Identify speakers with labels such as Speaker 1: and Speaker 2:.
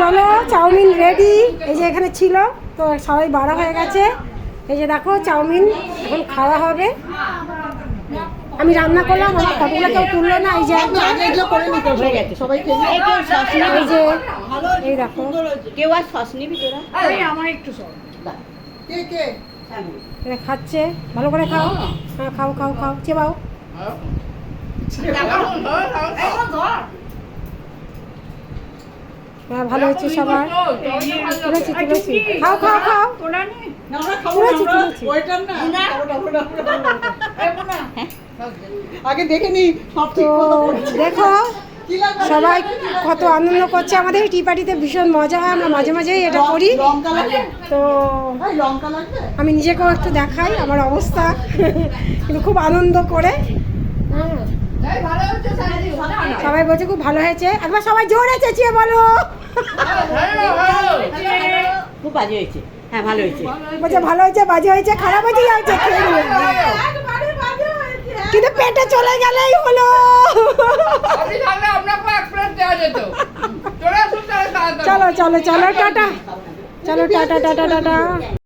Speaker 1: চলো chowmein ready. এই যে এখানে ছিল, তো সবাই বাড়া হয়ে গেছে। এই যে দেখো চাউমিন এখন খাওয়া হবে। আমি রান্না করলাম, আমার ফটোগুলো কেউ তুললো না। এই যে
Speaker 2: সবাই
Speaker 1: এই যে এই দেখো,
Speaker 2: কেউ আর সস নিবি তোরা?
Speaker 3: আমার একটু সব
Speaker 1: এরা খাচ্ছে। ভালো করে খাও। হ্যাঁ খাও খাও খাও, চেবাও। হ্যাঁ ভালো হয়েছে সবার। তুলেছি তুলেছি, খাও খাও খাও। তুলেছি তুলেছি।
Speaker 4: আগে দেখে নি সব
Speaker 1: তো দেখো সবাই কত আনন্দ করছে। আমাদের এই টি পার্টিতে ভীষণ মজা হয়, আমরা মাঝে মাঝেই এটা করি।
Speaker 4: লঙ্কা লাগবে?
Speaker 1: তো
Speaker 4: লঙ্কা লাগবে?
Speaker 1: আমি নিজেকেও একটু দেখাই আমার অবস্থা, কিন্তু খুব আনন্দ করে। হ্যাঁ সবাই বলছে খুব ভালো হয়েছে। একবার সবাই জোরে চেঁচিয়ে বলো।
Speaker 2: খুব বাজে হয়েছে। হ্যাঁ ভালো হয়েছে।
Speaker 1: বলছে ভালো হয়েছে, বাজে হয়েছে, খারাপ হয়েছে, যা হয়েছে খেয়ে নিও। কিন্তু পেটে চলে গেলেই হলো। চলো চলো চলো টাটা, চলো টাটা টাটা টাটা।